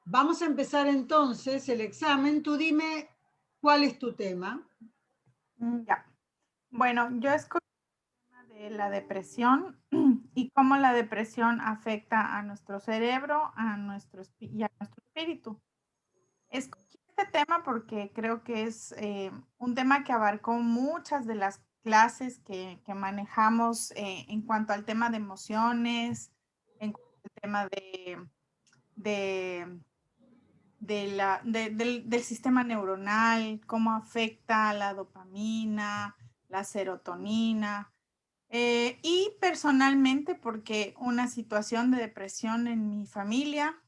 Vamos a empezar entonces el examen. Tú dime cuál es tu tema. Ya. Bueno, yo escogí el tema de la depresión y cómo la depresión afecta a nuestro cerebro, y a nuestro espíritu. Escogí este tema porque creo que es un tema que abarcó muchas de las clases que manejamos en cuanto al tema de emociones, en cuanto al tema de del sistema neuronal, cómo afecta la dopamina, la serotonina. Y personalmente, porque una situación de depresión en mi familia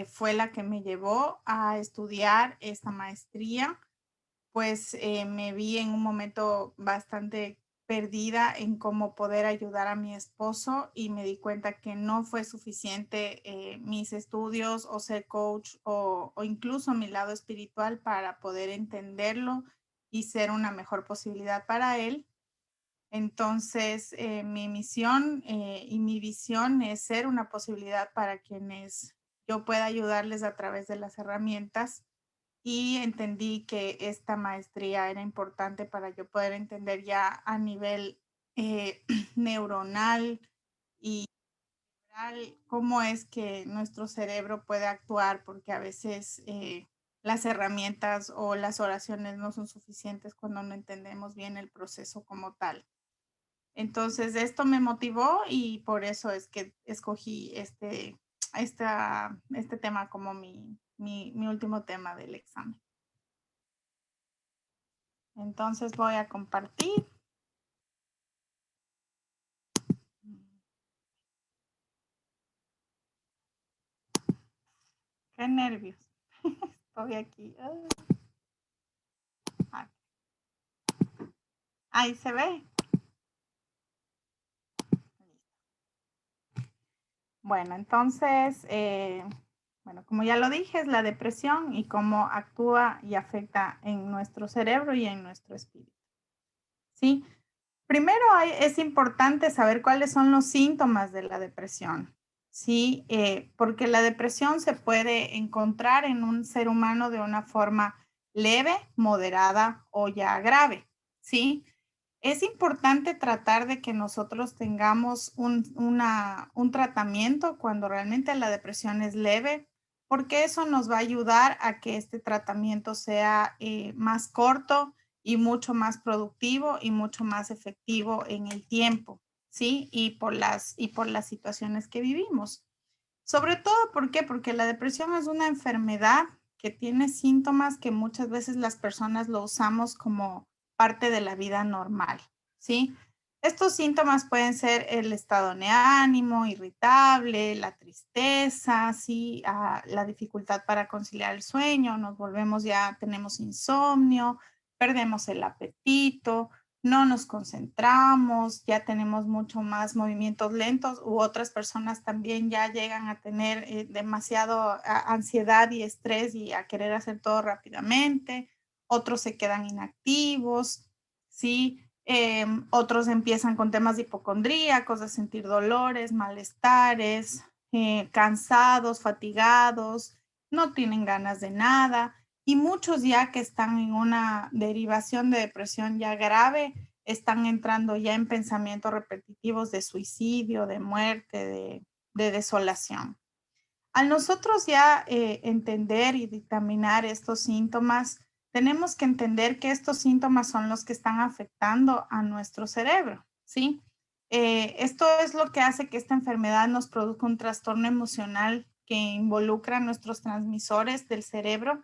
fue la que me llevó a estudiar esta maestría, pues me vi en un momento bastante perdida en cómo poder ayudar a mi esposo y me di cuenta que no fue suficiente mis estudios o ser coach o incluso mi lado espiritual para poder entenderlo y ser una mejor posibilidad para él. Entonces, mi misión y mi visión es ser una posibilidad para quienes yo pueda ayudarles a través de las herramientas y entendí que esta maestría era importante para yo poder entender ya a nivel neuronal y cómo es que nuestro cerebro puede actuar, porque a veces las herramientas o las oraciones no son suficientes cuando no entendemos bien el proceso como tal. Entonces, esto me motivó y por eso es que escogí este tema como mi último tema del examen. Entonces voy a compartir. Qué nervios. Estoy aquí. Ahí se ve. Bueno, entonces, bueno, como ya lo dije, es la depresión y cómo actúa y afecta en nuestro cerebro y en nuestro espíritu. ¿Sí? Primero es importante saber cuáles son los síntomas de la depresión, ¿sí? Porque la depresión se puede encontrar en un ser humano de una forma leve, moderada o ya grave, ¿sí? Es importante tratar de que nosotros tengamos un tratamiento cuando realmente la depresión es leve, porque eso nos va a ayudar a que este tratamiento sea más corto y mucho más productivo y mucho más efectivo en el tiempo, ¿sí? Y por las situaciones que vivimos. Sobre todo, ¿por qué? Porque la depresión es una enfermedad que tiene síntomas que muchas veces las personas lo usamos como parte de la vida normal, ¿sí? Estos síntomas pueden ser el estado de ánimo, irritable, la tristeza, ¿sí? La dificultad para conciliar el sueño, nos volvemos ya, tenemos insomnio, perdemos el apetito, no nos concentramos, ya tenemos mucho más movimientos lentos u otras personas también ya llegan a tener demasiado ansiedad y estrés y a querer hacer todo rápidamente. Otros se quedan inactivos, ¿sí? Otros empiezan con temas de hipocondríacos, de sentir dolores, malestares, cansados, fatigados, no tienen ganas de nada. Y muchos ya que están en una derivación de depresión ya grave, están entrando ya en pensamientos repetitivos de suicidio, de muerte, de desolación. Al nosotros ya entender y dictaminar estos síntomas, tenemos que entender que estos síntomas son los que están afectando a nuestro cerebro, ¿sí? Esto es lo que hace que esta enfermedad nos produzca un trastorno emocional que involucra nuestros transmisores del cerebro.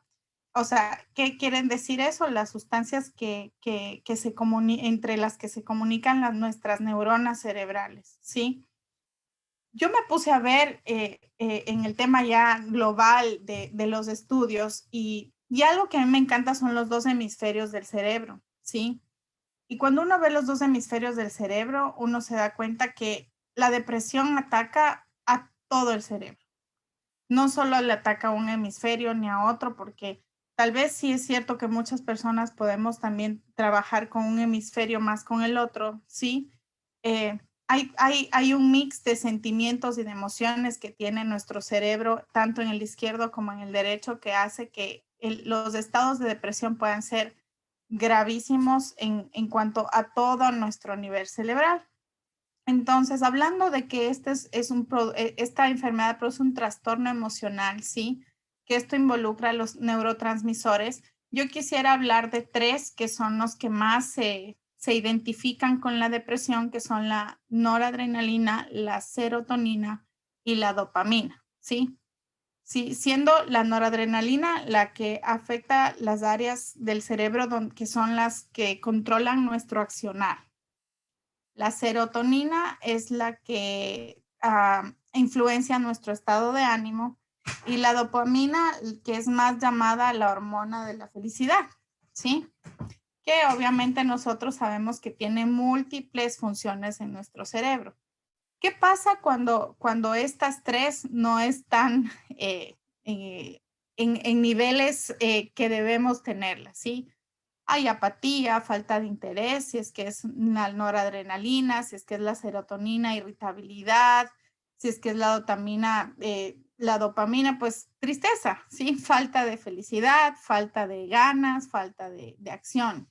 O sea, ¿qué quieren decir eso? Las sustancias entre las que se comunican nuestras neuronas cerebrales, ¿sí? Yo me puse a ver en el tema ya global de los estudios y algo que a mí me encanta son los dos hemisferios del cerebro, ¿sí? Y cuando uno ve los dos hemisferios del cerebro, uno se da cuenta que la depresión ataca a todo el cerebro. No solo le ataca a un hemisferio ni a otro, porque tal vez sí es cierto que muchas personas podemos también trabajar con un hemisferio más con el otro, ¿sí? hay un mix de sentimientos y de emociones que tiene nuestro cerebro, tanto en el izquierdo como en el derecho, que hace que los estados de depresión puedan ser gravísimos en cuanto a todo nuestro nivel cerebral. Entonces, hablando de que esta enfermedad produce un trastorno emocional, ¿sí? Que esto involucra a los neurotransmisores. Yo quisiera hablar de 3 que son los que más se identifican con la depresión, que son la noradrenalina, la serotonina y la dopamina, ¿sí? Sí, siendo la noradrenalina la que afecta las áreas del cerebro que son las que controlan nuestro accionar. La serotonina es la que influencia nuestro estado de ánimo y la dopamina, que es más llamada la hormona de la felicidad, ¿sí? Que obviamente nosotros sabemos que tiene múltiples funciones en nuestro cerebro. ¿Qué pasa cuando estas 3 no están en niveles que debemos tenerlas, ¿sí? Hay apatía, falta de interés, si es que es la noradrenalina, si es que es la serotonina, irritabilidad, si es que es la dopamina, pues tristeza, ¿sí? Falta de felicidad, falta de ganas, falta de acción.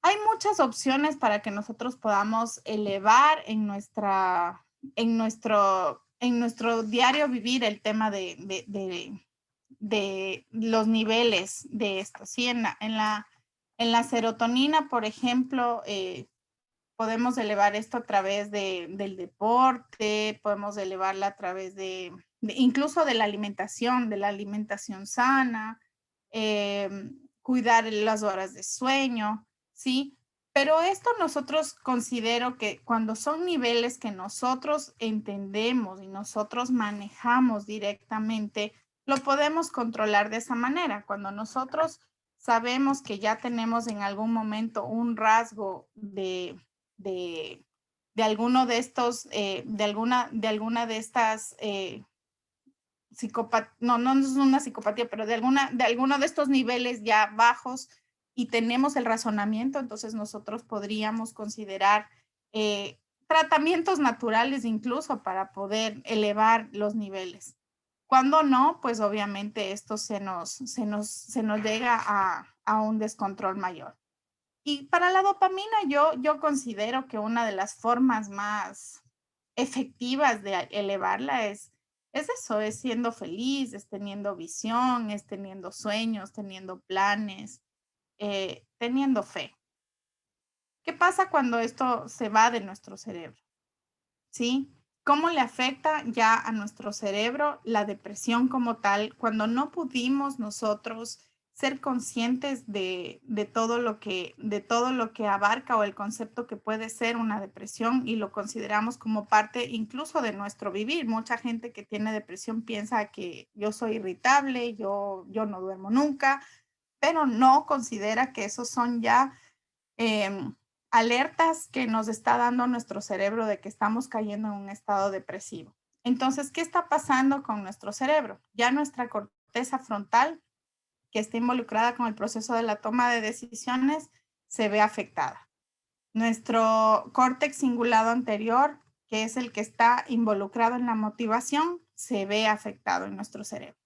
Hay muchas opciones para que nosotros podamos elevar en nuestro diario vivir el tema de los niveles de esto, ¿sí? En la serotonina, por ejemplo, podemos elevar esto a través del deporte, podemos elevarla a través incluso de la alimentación sana, cuidar las horas de sueño, ¿sí? Pero esto nosotros considero que cuando son niveles que nosotros entendemos y nosotros manejamos directamente, lo podemos controlar de esa manera. Cuando nosotros sabemos que ya tenemos en algún momento un rasgo de alguno de estos, de alguna de estas no es una psicopatía, pero de alguno de estos niveles ya bajos y tenemos el razonamiento, entonces nosotros podríamos considerar tratamientos naturales incluso para poder elevar los niveles. Cuando no, pues obviamente esto se nos llega a un descontrol mayor. Y para la dopamina yo considero que una de las formas más efectivas de elevarla es eso, es siendo feliz, es teniendo visión, es teniendo sueños, teniendo planes, teniendo fe. ¿Qué pasa cuando esto se va de nuestro cerebro? ¿Sí? ¿Cómo le afecta ya a nuestro cerebro la depresión como tal cuando no pudimos nosotros ser conscientes de todo lo que abarca o el concepto que puede ser una depresión y lo consideramos como parte incluso de nuestro vivir? Mucha gente que tiene depresión piensa que yo soy irritable, yo no duermo nunca, pero no considera que esos son ya alertas que nos está dando nuestro cerebro de que estamos cayendo en un estado depresivo. Entonces, ¿qué está pasando con nuestro cerebro? Ya nuestra corteza frontal, que está involucrada con el proceso de la toma de decisiones, se ve afectada. Nuestro córtex cingulado anterior, que es el que está involucrado en la motivación, se ve afectado en nuestro cerebro.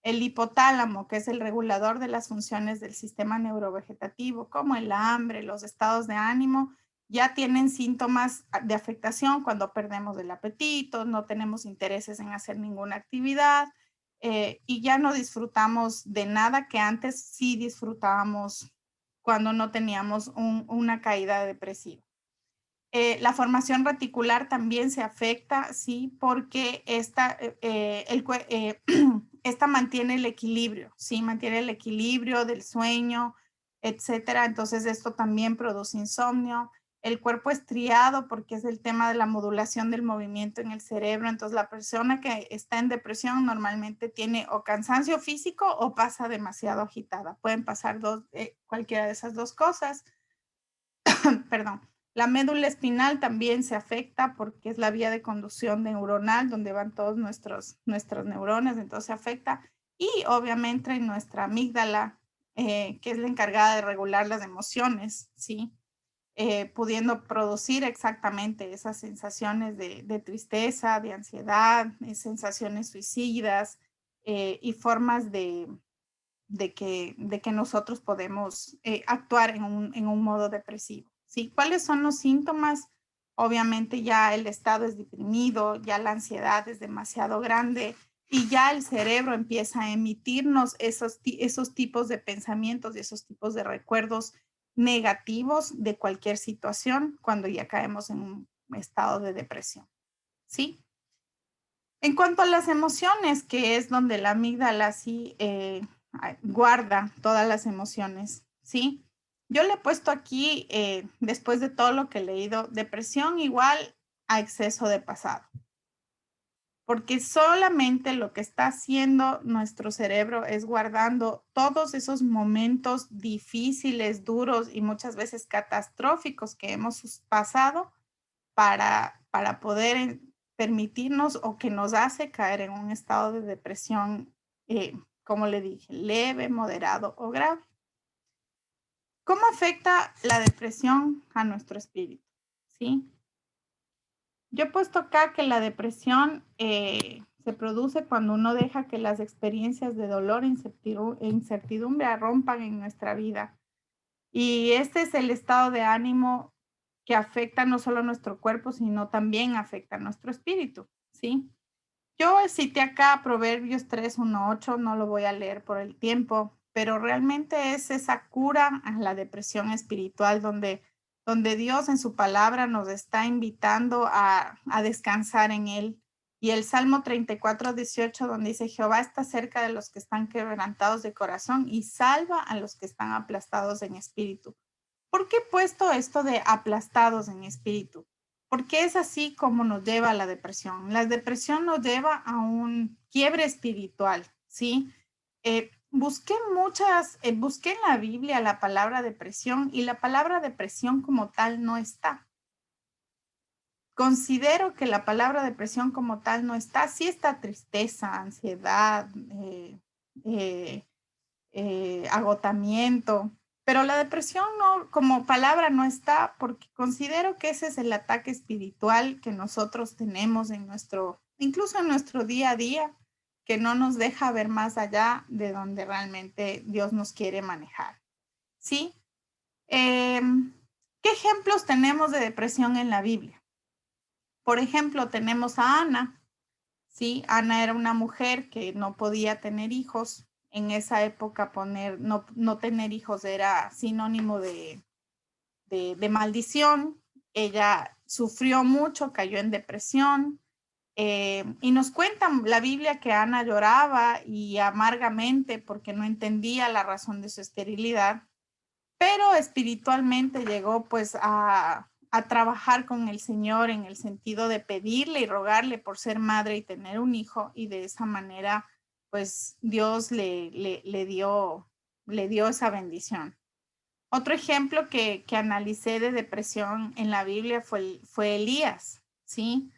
El hipotálamo, que es el regulador de las funciones del sistema neurovegetativo, como el hambre, los estados de ánimo, ya tienen síntomas de afectación cuando perdemos el apetito, no tenemos intereses en hacer ninguna actividad y ya no disfrutamos de nada que antes sí disfrutábamos cuando no teníamos una caída depresiva. La formación reticular también se afecta, sí, porque esta mantiene el equilibrio, sí, mantiene el equilibrio del sueño, etcétera. Entonces, esto también produce insomnio. El cuerpo estriado porque es el tema de la modulación del movimiento en el cerebro. Entonces, la persona que está en depresión normalmente tiene o cansancio físico o pasa demasiado agitada. Pueden pasar cualquiera de esas dos cosas. Perdón. La médula espinal también se afecta porque es la vía de conducción neuronal donde van todos nuestras neuronas, entonces se afecta. Y obviamente en nuestra amígdala, que es la encargada de regular las emociones, ¿sí? pudiendo producir exactamente esas sensaciones de tristeza, de ansiedad, sensaciones suicidas y formas de que nosotros podemos actuar en un modo depresivo. ¿Sí? ¿Cuáles son los síntomas? Obviamente ya el estado es deprimido, ya la ansiedad es demasiado grande y ya el cerebro empieza a emitirnos esos tipos de pensamientos y esos tipos de recuerdos negativos de cualquier situación cuando ya caemos en un estado de depresión. ¿Sí? En cuanto a las emociones, que es donde la amígdala sí guarda todas las emociones, ¿sí? Yo le he puesto aquí, después de todo lo que he leído, depresión igual a exceso de pasado. Porque solamente lo que está haciendo nuestro cerebro es guardando todos esos momentos difíciles, duros y muchas veces catastróficos que hemos pasado para poder permitirnos o que nos hace caer en un estado de depresión, como le dije, leve, moderado o grave. ¿Cómo afecta la depresión a nuestro espíritu? ¿Sí? Yo he puesto acá que la depresión se produce cuando uno deja que las experiencias de dolor e incertidumbre rompan en nuestra vida. Y este es el estado de ánimo que afecta no solo a nuestro cuerpo, sino también afecta a nuestro espíritu, ¿sí? Yo cité acá Proverbios 3:1-8, no lo voy a leer por el tiempo, pero realmente es esa cura a la depresión espiritual donde Dios en su palabra nos está invitando a descansar en Él. Y el Salmo 34:18, donde dice, Jehová está cerca de los que están quebrantados de corazón y salva a los que están aplastados en espíritu. ¿Por qué he puesto esto de aplastados en espíritu? Porque es así como nos lleva a la depresión. La depresión nos lleva a un quiebre espiritual, ¿sí? Busqué en la Biblia la palabra depresión y la palabra depresión como tal no está. Considero que la palabra depresión como tal no está. Sí está tristeza, ansiedad, agotamiento, pero la depresión no, como palabra no está, porque considero que ese es el ataque espiritual que nosotros tenemos incluso en nuestro día a día, que no nos deja ver más allá de donde realmente Dios nos quiere manejar. ¿Sí? ¿Qué ejemplos tenemos de depresión en la Biblia? Por ejemplo, tenemos a Ana. ¿Sí? Ana era una mujer que no podía tener hijos. En esa época no tener hijos era sinónimo de maldición. Ella sufrió mucho, cayó en depresión. Y nos cuenta la Biblia que Ana lloraba y amargamente porque no entendía la razón de su esterilidad, pero espiritualmente llegó pues a trabajar con el Señor en el sentido de pedirle y rogarle por ser madre y tener un hijo, y de esa manera pues Dios le dio esa bendición. Otro ejemplo que analicé de depresión en la Biblia fue Elías, ¿sí?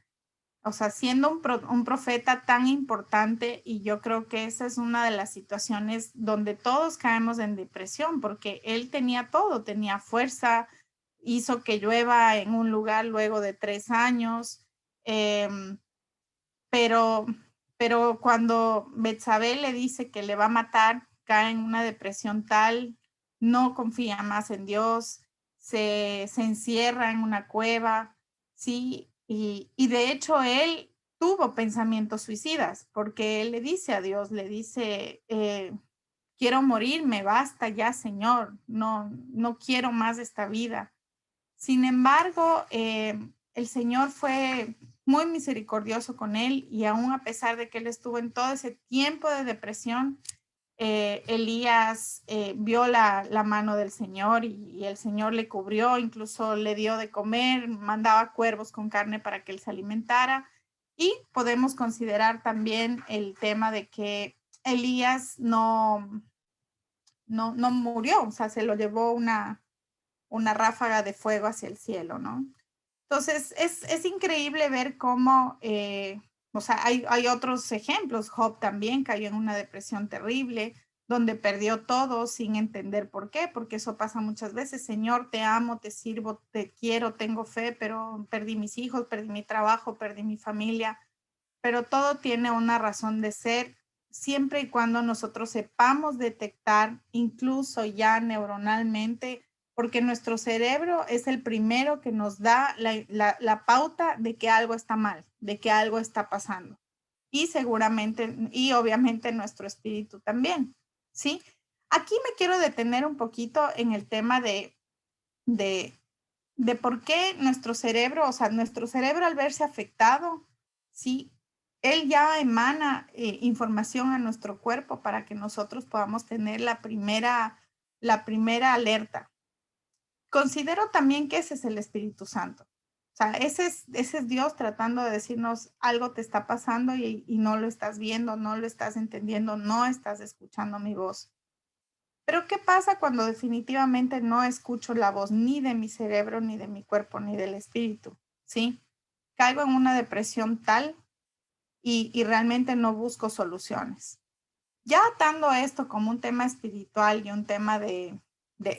O sea, siendo un profeta tan importante, y yo creo que esa es una de las situaciones donde todos caemos en depresión, porque él tenía todo, tenía fuerza, hizo que llueva en un lugar luego de 3 años, pero cuando Betsabé le dice que le va a matar, cae en una depresión tal, no confía más en Dios, se encierra en una cueva, ¿sí? Y de hecho él tuvo pensamientos suicidas, porque él le dice a Dios, le dice, quiero morirme, basta ya, Señor, no quiero más esta vida. Sin embargo, el Señor fue muy misericordioso con él, y aún a pesar de que él estuvo en todo ese tiempo de depresión, Elías vio la mano del Señor, y el Señor le cubrió, incluso le dio de comer, mandaba cuervos con carne para que él se alimentara. Y podemos considerar también el tema de que Elías no murió, o sea, se lo llevó una ráfaga de fuego hacia el cielo, ¿no? Entonces, es increíble ver cómo, o sea, hay otros ejemplos. Job también cayó en una depresión terrible. donde perdió todo sin entender por qué, porque eso pasa muchas veces. Señor, te amo, te sirvo, te quiero, tengo fe, pero perdí mis hijos, perdí mi trabajo, perdí mi familia, pero todo tiene una razón de ser siempre y cuando nosotros sepamos detectar, incluso ya neuronalmente, porque nuestro cerebro es el primero que nos da la pauta de que algo está mal, de que algo está pasando. Y seguramente, y obviamente nuestro espíritu también, ¿sí? Aquí me quiero detener un poquito en el tema de por qué nuestro cerebro, o sea, nuestro cerebro al verse afectado, ¿sí? Él ya emana información a nuestro cuerpo para que nosotros podamos tener la primera alerta. Considero también que ese es el Espíritu Santo. O sea, ese es Dios tratando de decirnos algo te está pasando y no lo estás viendo, no lo estás entendiendo, no estás escuchando mi voz. Pero ¿qué pasa cuando definitivamente no escucho la voz ni de mi cerebro, ni de mi cuerpo, ni del espíritu? ¿Sí? Caigo en una depresión tal y realmente no busco soluciones. Ya atando esto como un tema espiritual y un tema de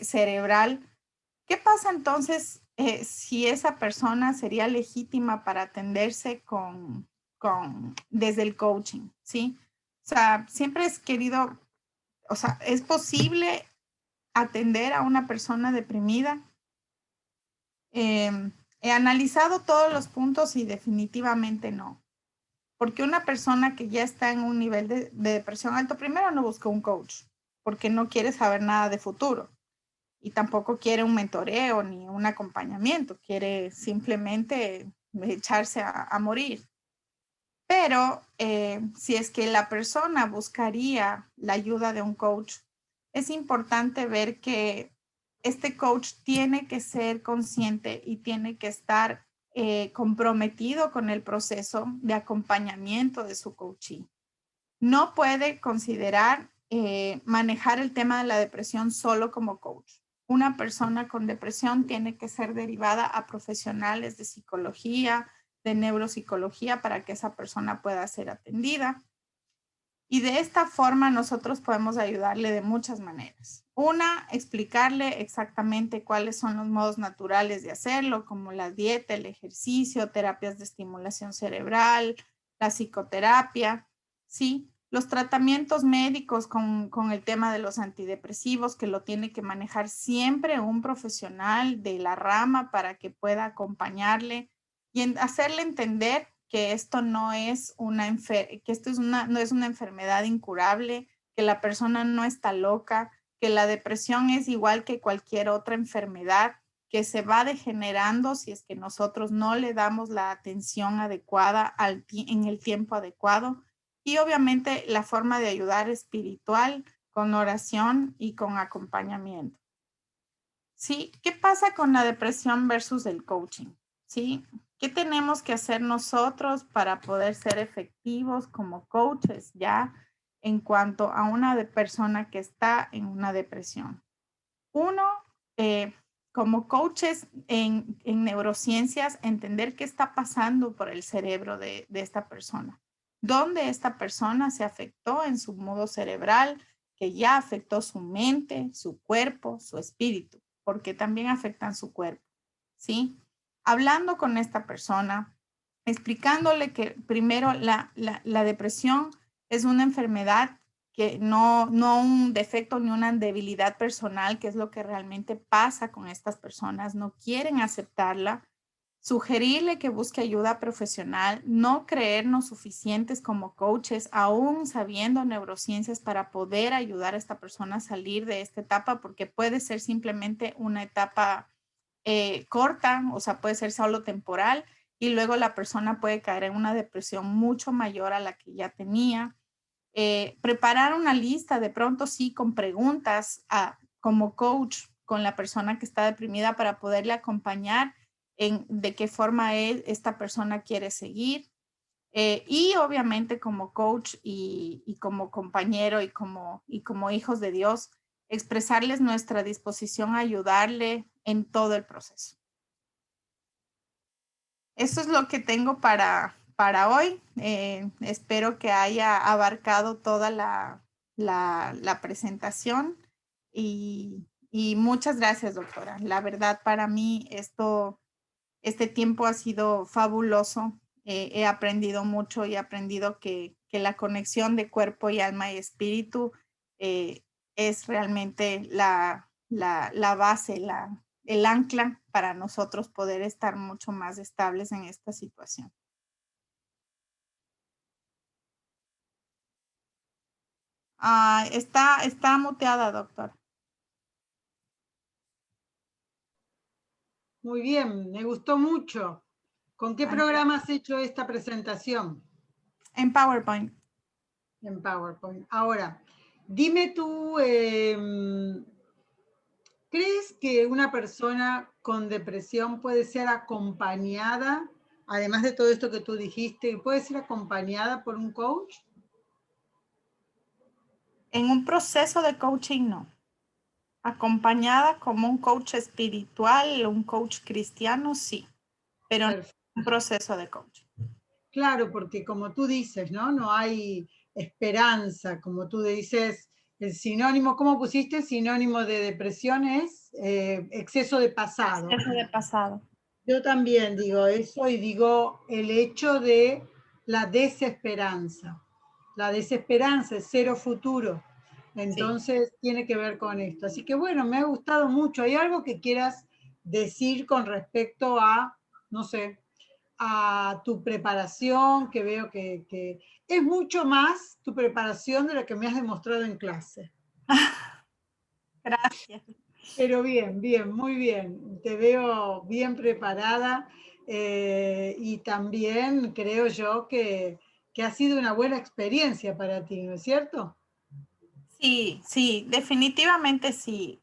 cerebral, ¿qué pasa entonces si esa persona sería legítima para atenderse desde el coaching? ¿Sí? O sea, siempre es querido, o sea, es posible atender a una persona deprimida. He analizado todos los puntos y definitivamente no. Porque una persona que ya está en un nivel de depresión alto, primero no busca un coach, porque no quiere saber nada de futuro. Y tampoco quiere un mentoreo ni un acompañamiento, quiere simplemente echarse a morir. Pero si es que la persona buscaría la ayuda de un coach, es importante ver que este coach tiene que ser consciente y tiene que estar comprometido con el proceso de acompañamiento de su coachee. No puede considerar manejar el tema de la depresión solo como coach. Una persona con depresión tiene que ser derivada a profesionales de psicología, de neuropsicología para que esa persona pueda ser atendida. Y de esta forma nosotros podemos ayudarle de muchas maneras. Una, explicarle exactamente cuáles son los modos naturales de hacerlo, como la dieta, el ejercicio, terapias de estimulación cerebral, la psicoterapia, ¿sí? Los tratamientos médicos con el tema de los antidepresivos, que lo tiene que manejar siempre un profesional de la rama para que pueda acompañarle y hacerle entender que esto no es no es una enfermedad incurable, que la persona no está loca, que la depresión es igual que cualquier otra enfermedad, que se va degenerando si es que nosotros no le damos la atención adecuada en el tiempo adecuado. Y obviamente la forma de ayudar espiritual con oración y con acompañamiento. ¿Sí? ¿Qué pasa con la depresión versus el coaching? ¿Sí? ¿Qué tenemos que hacer nosotros para poder ser efectivos como coaches ya en cuanto a una persona que está en una depresión? Uno, como coaches en neurociencias, entender qué está pasando por el cerebro de esta persona. ¿Dónde esta persona se afectó en su modo cerebral, que ya afectó su mente, su cuerpo, su espíritu, porque también afectan su cuerpo, ¿sí? Hablando con esta persona, explicándole que primero la depresión es una enfermedad que no un defecto ni una debilidad personal, que es lo que realmente pasa con estas personas, no quieren aceptarla, sugerirle que busque ayuda profesional, no creernos suficientes como coaches, aún sabiendo neurociencias para poder ayudar a esta persona a salir de esta etapa, porque puede ser simplemente una etapa corta, o sea, puede ser solo temporal, y luego la persona puede caer en una depresión mucho mayor a la que ya tenía. Preparar una lista de pronto sí con preguntas como coach con la persona que está deprimida para poderle acompañar en de qué forma esta persona quiere seguir. Y obviamente como coach y como compañero y como hijos de Dios, expresarles nuestra disposición a ayudarle en todo el proceso. Eso es lo que tengo para hoy. Espero que haya abarcado toda la presentación y muchas gracias, doctora. La verdad, para mí este tiempo ha sido fabuloso. He aprendido mucho y he aprendido que la conexión de cuerpo y alma y espíritu es realmente la base, el ancla para nosotros poder estar mucho más estables en esta situación. Está muteada, doctora. Muy bien, me gustó mucho. ¿Con qué programa has hecho esta presentación? En PowerPoint. En PowerPoint. Ahora, dime tú, ¿crees que una persona con depresión puede ser acompañada, además de todo esto que tú dijiste, puede ser acompañada por un coach? En un proceso de coaching, no. Acompañada como un coach espiritual, un coach cristiano, sí. Pero no es un proceso de coaching. Claro, porque como tú dices, ¿no? No hay esperanza, como tú dices, el sinónimo, ¿cómo pusiste? Sinónimo de depresión es exceso de pasado. Exceso de pasado. Yo también digo eso y digo el hecho de la desesperanza. La desesperanza es cero futuro. Entonces tiene que ver con esto. Así que bueno, me ha gustado mucho. ¿Hay algo que quieras decir con respecto a, no sé, a tu preparación, que veo que es mucho más tu preparación de lo que me has demostrado en clase? Gracias. Pero bien, bien, muy bien. Te veo bien preparada y también creo yo que ha sido una buena experiencia para ti, ¿no es cierto? Sí, sí, definitivamente sí.